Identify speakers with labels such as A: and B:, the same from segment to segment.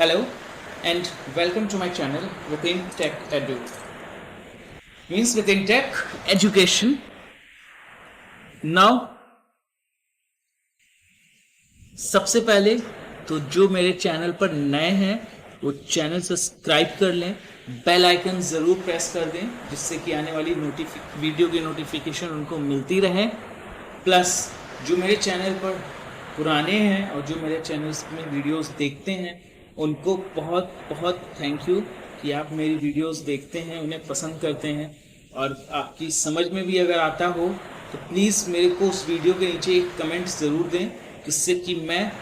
A: Hello and welcome to my channel Within Tech Edu. Means within tech education. Now सबसे पहले तो जो मेरे चैनल पर नए हैं वो चैनल सब्सक्राइब कर लें, बेल आइकन ज़रूर प्रेस कर दें जिससे कि आने वाली वीडियो की नोटिफिकेशन उनको मिलती रहे। प्लस जो मेरे चैनल पर पुराने हैं और जो मेरे चैनल्स में वीडियोस देखते हैं उनको बहुत बहुत थैंक यू कि आप मेरी वीडियोस देखते हैं, उन्हें पसंद करते हैं और आपकी समझ में भी अगर आता हो तो प्लीज़ मेरे को उस वीडियो के नीचे एक कमेंट ज़रूर दें जिससे कि मैं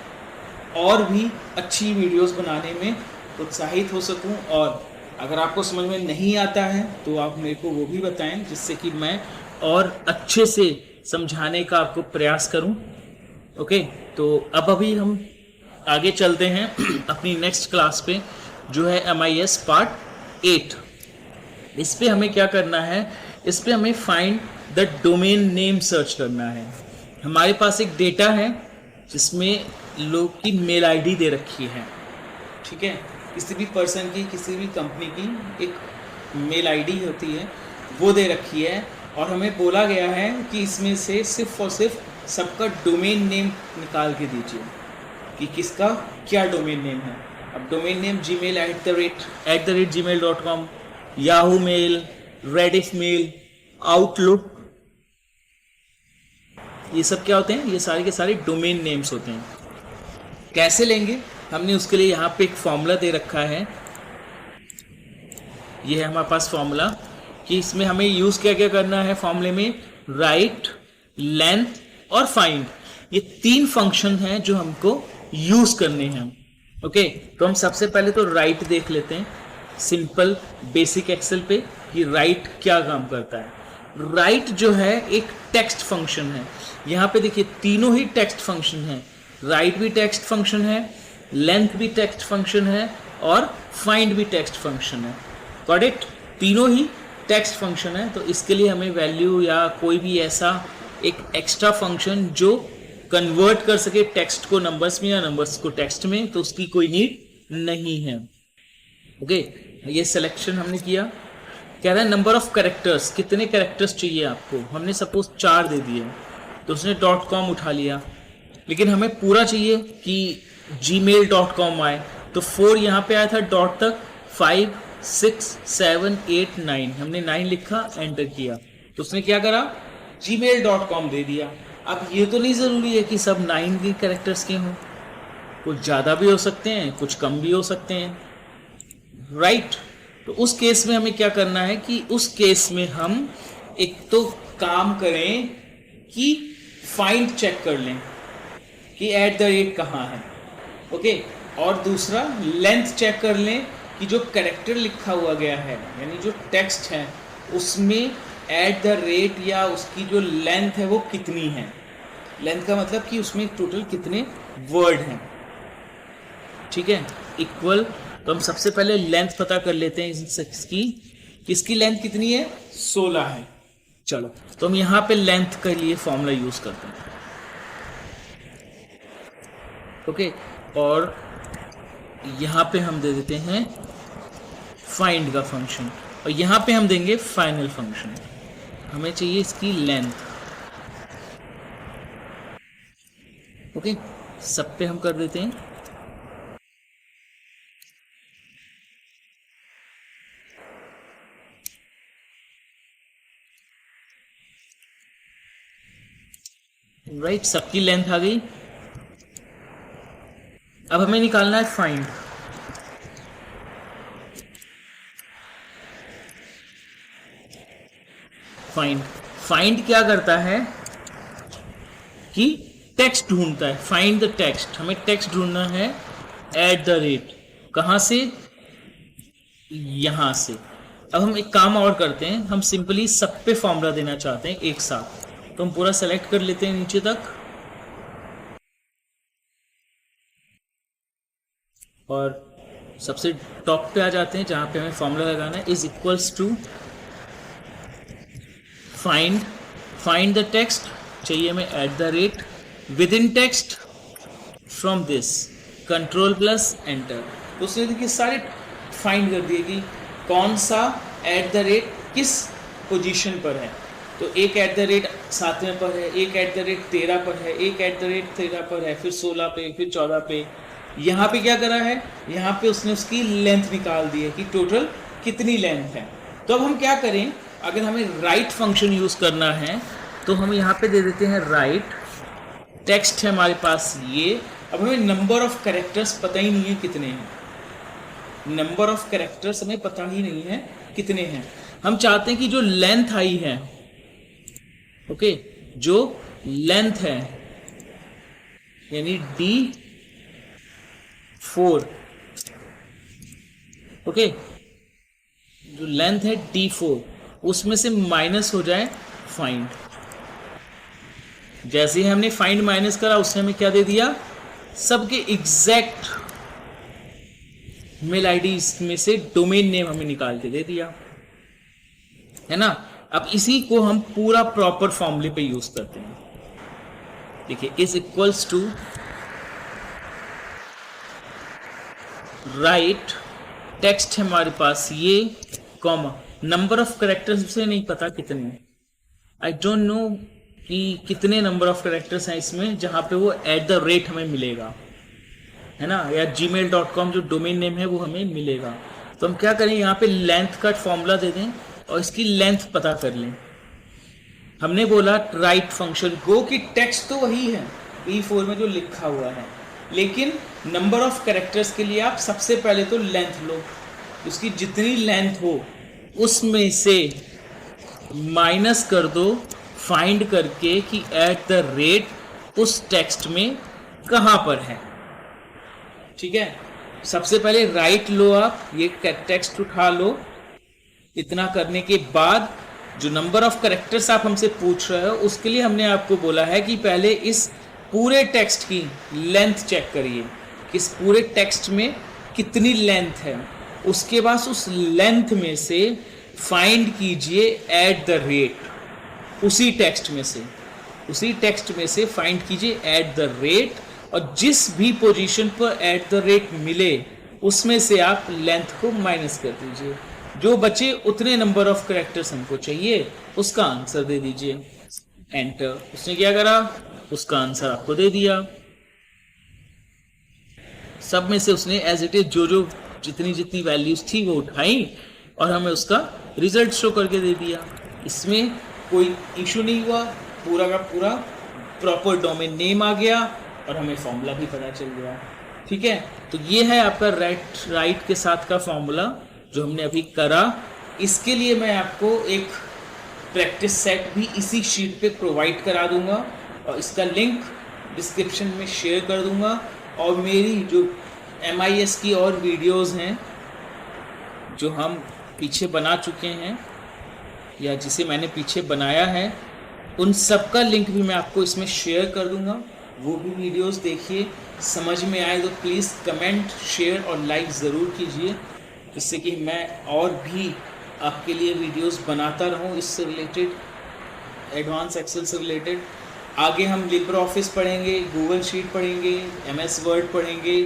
A: और भी अच्छी वीडियोस बनाने में उत्साहित हो सकूं। और अगर आपको समझ में नहीं आता है तो आप मेरे को वो भी बताएं जिससे कि मैं और अच्छे से समझाने का आपको प्रयास करूं। ओके, तो अब अभी हम आगे चलते हैं अपनी नेक्स्ट क्लास पे जो है MIS पार्ट 8। इस पे हमें क्या करना है, इस पे हमें find the domain name search करना है। हमारे पास एक डेटा है जिसमें लोग की मेल आईडी दे रखी है, ठीक है। किसी भी पर्सन की, किसी भी कंपनी की एक मेल आईडी होती है, वो दे रखी है और हमें बोला गया है कि इसमें से सिर्फ और सिर्फ सबका डोमेन नेम निकाल के दीजिए कि किसका क्या डोमेन नेम है। अब domain name Gmail @gmail.com, Yahoo mail, Rediff mail, Outlook, ये सब क्या होते हैं, ये सारे के सारे डोमेन नेम्स होते हैं। कैसे लेंगे, हमने उसके लिए यहाँ पे एक फॉर्मूला दे रखा है। ये है हमारे पास फॉर्मूला कि इसमें हमें यूज़ क्या क्या करना है। फॉर्मूले में राइट, लेंथ और फाइंड, ये 3 फंक्शन हैं जो हमको यूज करने हैं। ओके, तो हम सबसे पहले तो राइट देख लेते हैं सिंपल बेसिक एक्सेल पे कि राइट क्या काम करता है। राइट जो है एक टेक्स्ट फंक्शन है। यहाँ पे देखिए तीनों ही टेक्स्ट फंक्शन है। राइट भी टेक्स्ट फंक्शन है, लेंथ भी टेक्स्ट फंक्शन है और फाइंड भी टेक्स्ट फंक्शन है। Got it? तीनों ही टेक्स्ट फंक्शन है। तो इसके लिए हमें वैल्यू या कोई भी ऐसा एक एक्स्ट्रा फंक्शन जो कन्वर्ट कर सके टेक्स्ट को नंबर्स में या नंबर्स को टेक्स्ट में, तो उसकी कोई नीड नहीं है। ओके, ये सिलेक्शन हमने किया। कह रहा है नंबर ऑफ कैरेक्टर्स, कितने कैरेक्टर्स चाहिए आपको। हमने सपोज 4 दे दिए तो उसने .com उठा लिया, लेकिन हमें पूरा चाहिए कि gmail.com आए, तो 4 यहाँ पे आया था डॉट तक, 5 6 7 8 9, हमने 9 लिखा, एंटर किया, तो उसने क्या करा, gmail.com दे दिया। अब ये तो नहीं ज़रूरी है कि सब 9 के कैरेक्टर्स के हों, कुछ ज़्यादा भी हो सकते हैं, कुछ कम भी हो सकते हैं, राइट। तो उस केस में हमें क्या करना है कि उस केस में हम एक तो काम करें कि फाइंड चेक कर लें कि @ कहाँ है, ओके, और दूसरा लेंथ चेक कर लें कि जो कैरेक्टर लिखा हुआ गया है यानी जो टेक्स्ट है उसमें @ या उसकी जो लेंथ है वो कितनी है। लेंथ का मतलब कि उसमें टोटल कितने वर्ड हैं, ठीक है, इक्वल। तो हम सबसे पहले लेंथ पता कर लेते हैं इसकी लेंथ कितनी है, 16 है। चलो, तो हम यहाँ पे लेंथ के लिए फॉर्मूला यूज करते हैं। ओके, और यहाँ पे हम दे देते हैं फाइंड का फंक्शन और यहाँ पे हम देंगे फाइनल फंक्शन। हमें चाहिए इसकी लेंथ। ओके, सब पे हम कर देते हैं राइट, सबकी लेंथ आ गई। अब हमें निकालना है फाइंड। फाइंड क्या करता है कि टेक्स्ट ढूंढता है। फाइंड द टेक्स्ट, हमें टेक्स्ट ढूंढना है @ कहाँ से, यहां से। अब हम एक काम और करते हैं, हम सिंपली सब पे फॉर्मूला देना चाहते हैं एक साथ, तो हम पूरा सेलेक्ट कर लेते हैं नीचे तक और सबसे टॉप पे आ जाते हैं जहां पे हमें फॉर्मूला लगाना है, = फाइंड द टेक्स्ट, चाहिए हमें @ with in text from this, control plus enter. तो उसने देखिए सारे फाइंड कर दिए कि कौन सा एट द रेट किस पोजीशन पर है। तो एक एट द रेट 7वें पर है, एक एट द रेट 13 पर है, एक एट द रेट 13 पर है, फिर 16 पे, फिर 14 पे। यहाँ पे क्या करा है, यहाँ पे उसने उसकी लेंथ निकाल दी है कि टोटल कितनी लेंथ है। तो अब हम क्या करें, अगर हमें राइट फंक्शन यूज़ करना है तो हम यहाँ पे दे देते हैं राइट, टेक्स्ट है हमारे पास ये। अब हमें नंबर ऑफ कैरेक्टर्स पता ही नहीं है कितने हैं, नंबर ऑफ कैरेक्टर्स हमें पता ही नहीं है कितने हैं। हम चाहते हैं कि जो लेंथ आई है, ओके, जो लेंथ है यानी D4, ओके, जो लेंथ है D4 उसमें से माइनस हो जाए फाइंड। जैसे ही हमने फाइंड माइनस करा उसने हमें क्या दे दिया, सबके एग्जैक्ट मेल आईडी में से डोमेन नेम हमें निकाल के दे दिया, है ना। अब इसी को हम पूरा प्रॉपर फॉर्मूले पे यूज करते हैं। देखिए is equals to right, text है हमारे पास ये, कॉमा, नंबर ऑफ कैरेक्टर्स से नहीं पता कितने, आई डोंट नो कि कितने नंबर ऑफ कैरेक्टर्स हैं इसमें, जहां पे वो एट द रेट हमें मिलेगा, है ना, या gmail.com जो डोमेन नेम है वो हमें मिलेगा। तो हम क्या करें, यहाँ पे लेंथ का फॉर्मूला दे दें और इसकी लेंथ पता कर लें। हमने बोला राइट फंक्शन गो की टेक्स्ट तो वही है E4 में जो लिखा हुआ है, लेकिन नंबर ऑफ कैरेक्टर्स के लिए आप सबसे पहले तो लेंथ लो, उसकी जितनी लेंथ हो उसमें से माइनस कर दो फाइंड करके कि एट द रेट उस टेक्स्ट में कहाँ पर है। ठीक है, सबसे पहले राइट लो, आप ये टेक्स्ट उठा लो। इतना करने के बाद जो नंबर ऑफ कैरेक्टर्स आप हमसे पूछ रहे हो उसके लिए हमने आपको बोला है कि पहले इस पूरे टेक्स्ट की लेंथ चेक करिए कि इस पूरे टेक्स्ट में कितनी लेंथ है। उसके बाद उस लेंथ में से फाइंड कीजिए एट द रेट, उसी टेक्स्ट में से फाइंड कीजिए एट द रेट, और जिस भी पोजीशन पर एट द रेट मिले उसमें से आप लेंथ को माइनस कर दीजिए। जो बचे उतने नंबर ऑफ कैरेक्टर्स हमको चाहिए उसका आंसर दे दीजिए, एंटर। उसने क्या करा, उसका आंसर आपको दे दिया। सब में से उसने एज इट इज जो जितनी वैल्यूज थी वो उठाई और हमें उसका रिजल्ट शो करके दे दिया। इसमें कोई इशू नहीं हुआ, पूरा का पूरा प्रॉपर डोमेन नेम आ गया और हमें फॉर्मूला भी पता चल गया। ठीक है, तो ये है आपका राइट के साथ का फॉर्मूला जो हमने अभी करा। इसके लिए मैं आपको एक प्रैक्टिस सेट भी इसी शीट पे प्रोवाइड करा दूंगा और इसका लिंक डिस्क्रिप्शन में शेयर कर दूंगा। और मेरी जो MIS की और वीडियोस हैं जो हम पीछे बना चुके हैं या जिसे मैंने पीछे बनाया है, उन सब का लिंक भी मैं आपको इसमें शेयर कर दूंगा। वो भी वीडियोस देखिए, समझ में आए तो प्लीज़ कमेंट, शेयर और लाइक ज़रूर कीजिए, जिससे कि मैं और भी आपके लिए वीडियोस बनाता रहूं इससे रिलेटेड, एडवांस एक्सेल से रिलेटेड। आगे हम लिब्रे ऑफिस पढ़ेंगे, गूगल शीट पढ़ेंगे, MS वर्ड पढ़ेंगे,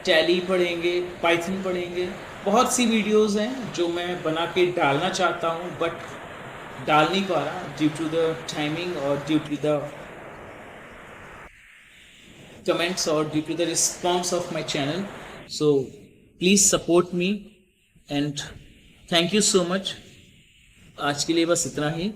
A: टैली पढ़ेंगे, पाइथन पढ़ेंगे। बहुत सी वीडियोस हैं जो मैं बना के डालना चाहता हूं बट डाल नहीं पा रहा ड्यू टू द टाइमिंग और due to the comments or due to the response of my channel. So please support me and thank you so much. आज के लिए बस इतना ही।